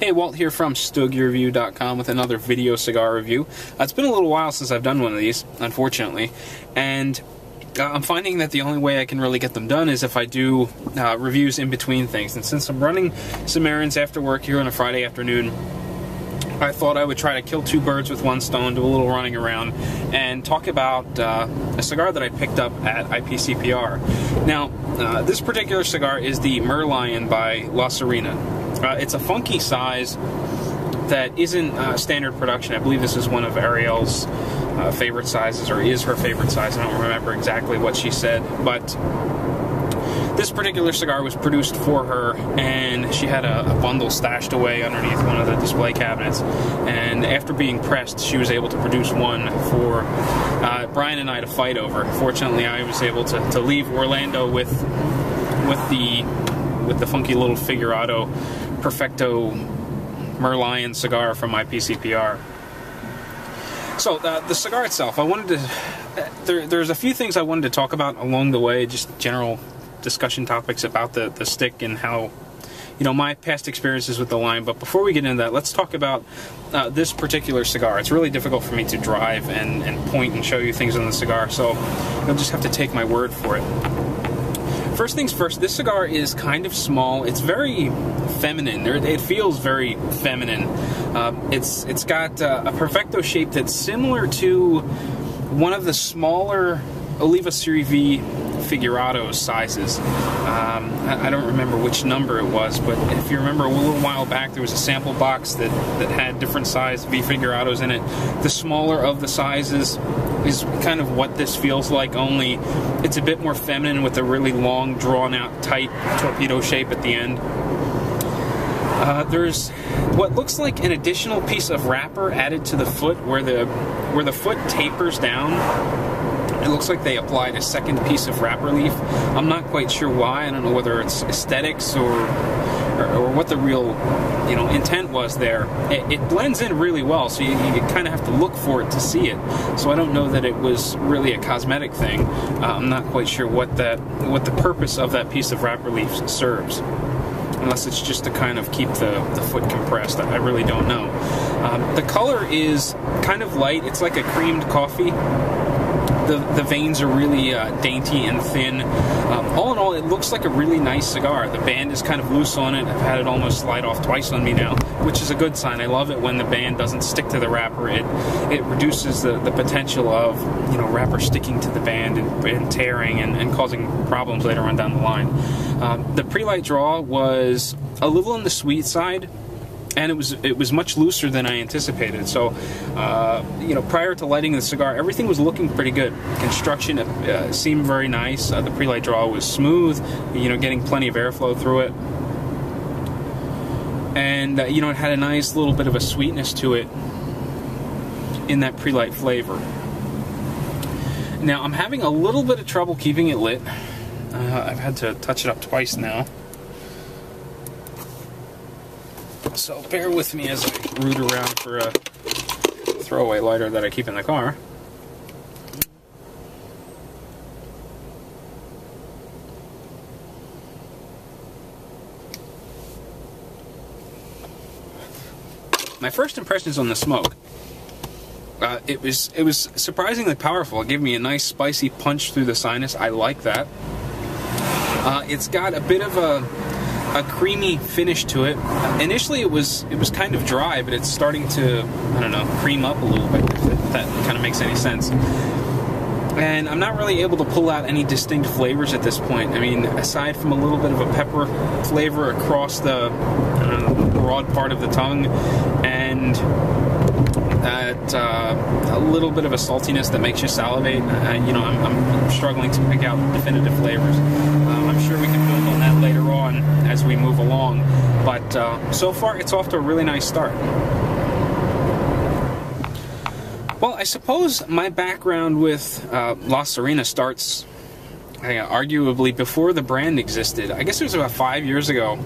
Hey, Walt here from StogieReview.com with another video cigar review. It's been a little while since I've done one of these, unfortunately, and I'm finding that the only way I can really get them done is if I do reviews in between things. And since I'm running some errands after work here on a Friday afternoon, I thought I would try to kill two birds with one stone, do a little running around, and talk about a cigar that I picked up at IPCPR. Now, this particular cigar is the Merlion by La Sirena. It's a funky size that isn't standard production. I believe this is one of Arielles' favorite sizes, or is her favorite size. I don't remember exactly what she said, but this particular cigar was produced for her, and she had a bundle stashed away underneath one of the display cabinets, and after being pressed, she was able to produce one for Brian and I to fight over. Fortunately, I was able to leave Orlando with the funky little Figurado Perfecto Merlion cigar from my PCPR. So the cigar itself, I wanted to. There's a few things I wanted to talk about along the way, just general discussion topics about the stick and how, my past experiences with the line. But before we get into that, let's talk about this particular cigar. It's really difficult for me to drive and point and show you things on the cigar, so you'll just have to take my word for it. First things first, this cigar is kind of small. It's very feminine. It feels very feminine. It's got a perfecto shape that's similar to one of the smaller Oliva Serie V Figurado sizes. I don't remember which number it was, but if you remember a little while back, there was a sample box that had different size V Figurados in it. The smaller of the sizes is kind of what this feels like, only it's a bit more feminine with a really long, drawn-out, tight torpedo shape at the end. There's what looks like an additional piece of wrapper added to the foot where the foot tapers down. It looks like they applied a second piece of wrapper leaf. I'm not quite sure why. I don't know whether it's aesthetics or what the real intent was there. It blends in really well, so you kind of have to look for it to see it. So I don't know that it was really a cosmetic thing. I'm not quite sure what the purpose of that piece of wrapper leaf serves, unless it's just to kind of keep the foot compressed. I really don't know. The color is kind of light. It's like a creamed coffee. The veins are really dainty and thin. All in all, it looks like a really nice cigar. The band is kind of loose on it. I've had it almost slide off twice on me now, which is a good sign. I love it when the band doesn't stick to the wrapper. It reduces the potential of wrapper sticking to the band and tearing and causing problems later on down the line. The pre-light draw was a little on the sweet side, and it was much looser than I anticipated. So, prior to lighting the cigar, everything was looking pretty good. Construction seemed very nice. The pre-light draw was smooth, getting plenty of airflow through it. And, it had a nice little bit of a sweetness to it in that pre-light flavor. Now, I'm having a little bit of trouble keeping it lit. I've had to touch it up twice now. So bear with me as I root around for a throwaway lighter that I keep in the car. My first impressions on the smoke. It was surprisingly powerful. It gave me a nice spicy punch through the sinus. I like that. It's got a bit of a creamy finish to it. Initially it was kind of dry, but it's starting to, cream up a little bit, if that kind of makes any sense. And I'm not really able to pull out any distinct flavors at this point. I mean, aside from a little bit of a pepper flavor across the broad part of the tongue, and a little bit of a saltiness that makes you salivate. I'm struggling to pick out definitive flavors. I'm sure we can build on that later on as we move along, but so far it's off to a really nice start. Well, I suppose my background with La Sirena starts arguably before the brand existed. I guess it was about 5 years ago.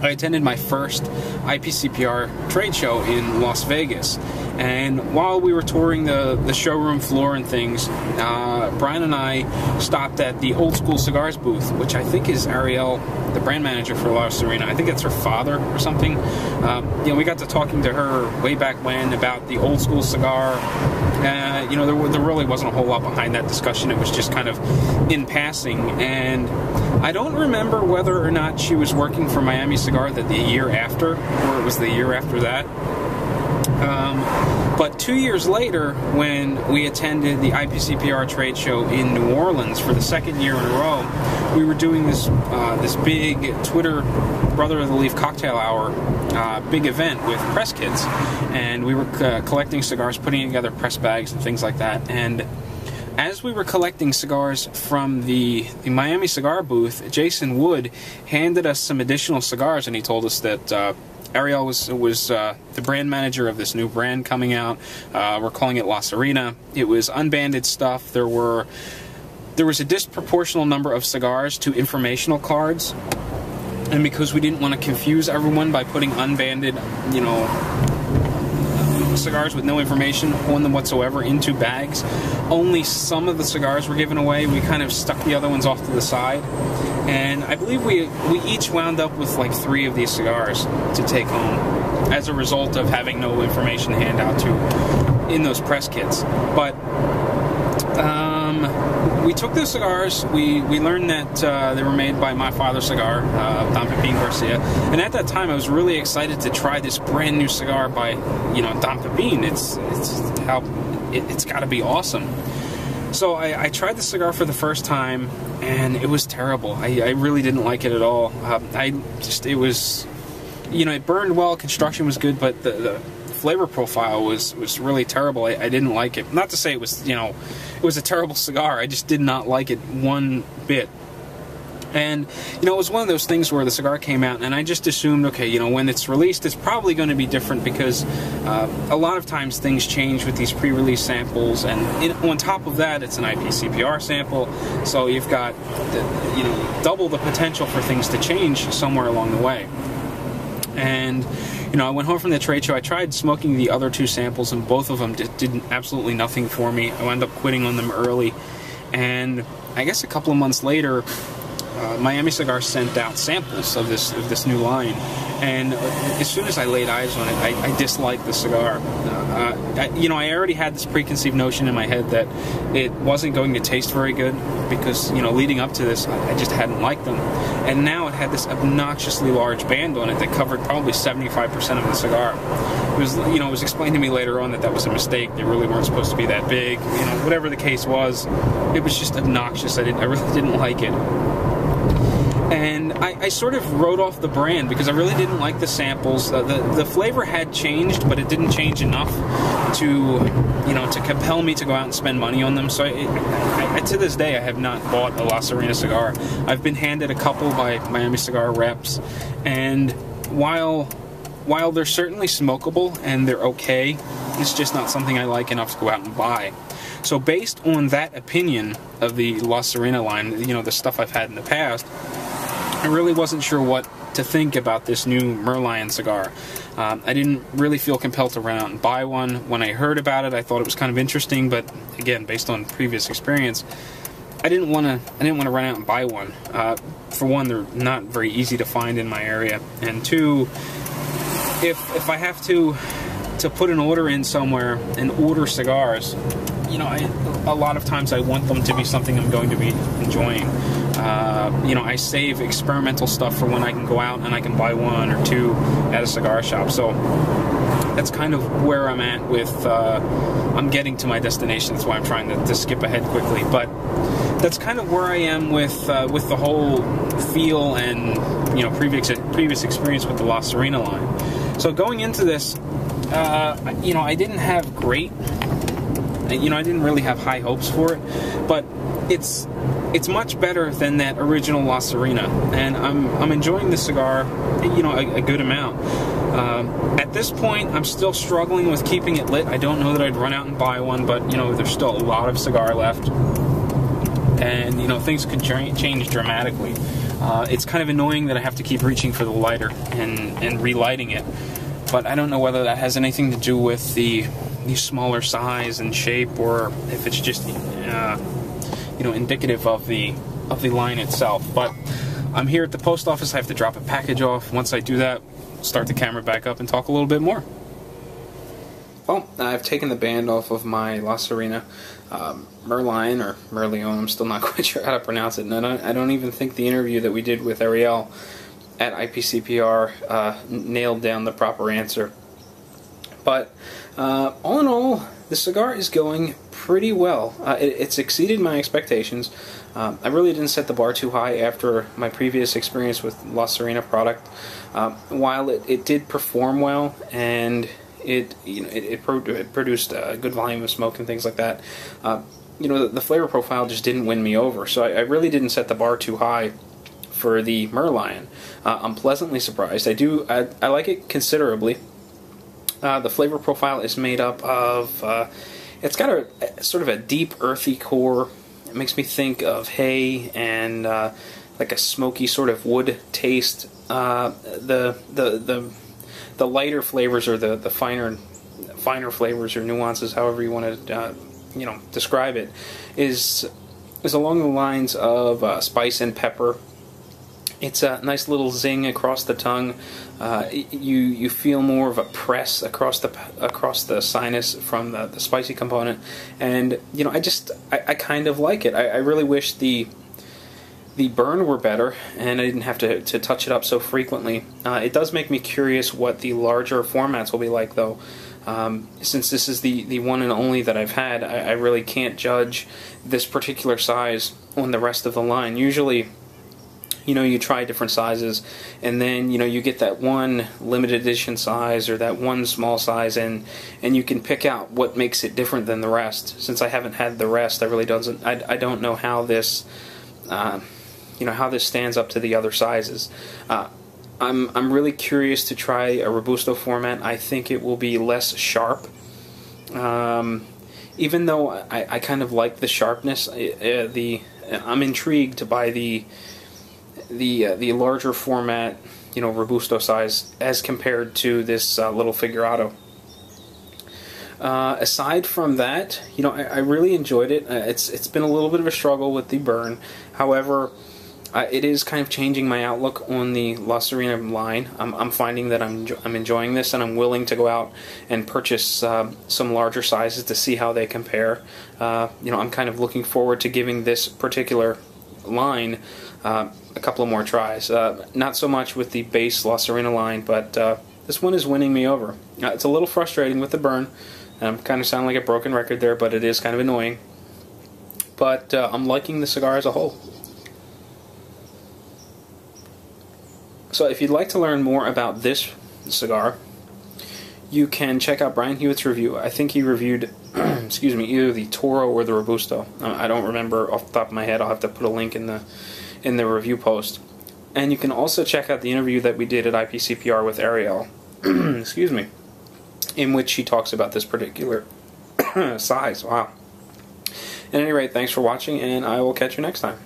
I attended my first IPCPR trade show in Las Vegas, And while we were touring the showroom floor and things, Brian and I stopped at the Old School Cigars booth, which I think is Arielle, the brand manager for La Sirena. I think it's her father or something. You know, we got to talking to her way back when about the Old School cigar. You know, there really wasn't a whole lot behind that discussion. It was just kind of in passing. And I don't remember whether or not she was working for Miami Cigar the year after, or it was the year after that. But 2 years later, when we attended the IPCPR trade show in New Orleans for the second year in a row, we were doing this big Twitter Brother of the Leaf cocktail hour big event with press kits, and we were collecting cigars, putting together press bags and things like that. And as we were collecting cigars from the Miami cigar booth, Jason Wood handed us some additional cigars, and he told us that Arielle was the brand manager of this new brand coming out. We're calling it La Sirena. It was unbanded stuff. There was a disproportional number of cigars to informational cards, and because we didn't want to confuse everyone by putting unbanded, you know, cigars with no information on them whatsoever into bags, only some of the cigars were given away. We kind of stuck the other ones off to the side, and I believe we each wound up with like 3 of these cigars to take home as a result of having no information to hand out to in those press kits. But we took those cigars. We learned that they were made by my father's cigar, Don Pepin Garcia, and at that time I was really excited to try this brand new cigar by, you know, Don Pepin. It's got to be awesome. So I tried the cigar for the first time, and it was terrible. I really didn't like it at all. It was, you know, it burned well, construction was good, but the flavor profile was really terrible. I didn't like it. Not to say it was, you know, it was a terrible cigar. I just did not like it one bit. And, you know, it was one of those things where the cigar came out, and I just assumed, okay, you know, when it's released, it's probably going to be different, because a lot of times things change with these pre-release samples, and on top of that, it's an IPCPR sample, so you've got, you know, double the potential for things to change somewhere along the way. And, you know, I went home from the trade show. I tried smoking the other 2 samples, and both of them did absolutely nothing for me. I wound up quitting on them early, and I guess a couple of months later, Miami Cigar sent out samples of this new line, and as soon as I laid eyes on it, I disliked the cigar. You know, I already had this preconceived notion in my head that it wasn't going to taste very good, because, you know, leading up to this, I just hadn't liked them. And now it had this obnoxiously large band on it that covered probably 75% of the cigar. It was, you know, it was explained to me later on that was a mistake. They really weren't supposed to be that big. You know, whatever the case was, it was just obnoxious. I really didn't like it. And I sort of wrote off the brand because I really didn't like the samples. The flavor had changed, but it didn't change enough to, you know, to compel me to go out and spend money on them. So to this day, I have not bought a La Sirena cigar. I've been handed a couple by Miami Cigar reps, and while they're certainly smokable and they're okay, it's just not something I like enough to go out and buy. So based on that opinion of the La Sirena line, you know, the stuff I've had in the past, I really wasn't sure what to think about this new Merlion cigar. I didn't really feel compelled to run out and buy one. When I heard about it, I thought it was kind of interesting, but again, based on previous experience, I didn't want to run out and buy one. For one, they're not very easy to find in my area, and two, if I have to put an order in somewhere and order cigars, you know, a lot of times I want them to be something I'm going to be enjoying. You know, I save experimental stuff for when I can go out and I can buy 1 or 2 at a cigar shop. So that's kind of where I'm at with, I'm getting to my destination. That's why I'm trying to skip ahead quickly. But that's kind of where I am with the whole feel and, you know, previous experience with the La Sirena line. So going into this, you know, I didn't have great, you know, I didn't really have high hopes for it, but it's much better than that original La Sirena, and I'm enjoying the cigar, you know, a good amount. At this point, I'm still struggling with keeping it lit. I don't know that I'd run out and buy one, but, you know, there's still a lot of cigar left, and, you know, things could change dramatically. It's kind of annoying that I have to keep reaching for the lighter and relighting it, but I don't know whether that has anything to do with the smaller size and shape, or if it's just indicative of the line itself. But I'm here at the post office. I have to drop a package off. Once I do that, start the camera back up and talk a little bit more. Well, I've taken the band off of my La Sirena Merlion, or Merlion, I'm still not quite sure how to pronounce it, and I don't even think the interview that we did with Arielles at IPCPR nailed down the proper answer. But all in all, the cigar is going pretty well. It's exceeded my expectations. I really didn't set the bar too high after my previous experience with La Sirena product. While it did perform well, and it produced a good volume of smoke and things like that, the flavor profile just didn't win me over. So I really didn't set the bar too high for the Merlion. I'm pleasantly surprised. I like it considerably. The flavor profile is made up of, it's got a sort of a deep earthy core. It makes me think of hay and like a smoky sort of wood taste. The lighter flavors, or the finer flavors or nuances, however you want to describe it, is along the lines of spice and pepper. It's a nice little zing across the tongue. You feel more of a press across the sinus from the spicy component, and I kind of like it. I really wish the burn were better, and I didn't have to touch it up so frequently. It does make me curious what the larger formats will be like, though. Since this is the one and only that I've had, I really can't judge this particular size on the rest of the line. Usually, you try different sizes, and then you get that one limited edition size or that one small size, and you can pick out what makes it different than the rest. Since I haven't had the rest, I don't know how this how this stands up to the other sizes. I'm really curious to try a Robusto format. I think it will be less sharp. Even though I kind of like the sharpness, I'm intrigued by the larger format, Robusto size as compared to this little Figurado. Aside from that, I really enjoyed it. It's been a little bit of a struggle with the burn. However, it is kind of changing my outlook on the La Sirena line. I'm finding that I'm enjoying this, and I'm willing to go out and purchase some larger sizes to see how they compare. I'm kind of looking forward to giving this particular line a couple of more tries. Not so much with the base La Sirena line, but this one is winning me over. It's a little frustrating with the burn. I'm kind of sounding like a broken record there, but it is kind of annoying. But I'm liking the cigar as a whole. So if you'd like to learn more about this cigar, you can check out Brian Hewitt's review. I think he reviewed either the Toro or the Robusto. I don't remember off the top of my head. I'll have to put a link in the review post. And you can also check out the interview that we did at IPCPR with Arielles, in which he talks about this particular size. Wow. At any rate, thanks for watching, and I will catch you next time.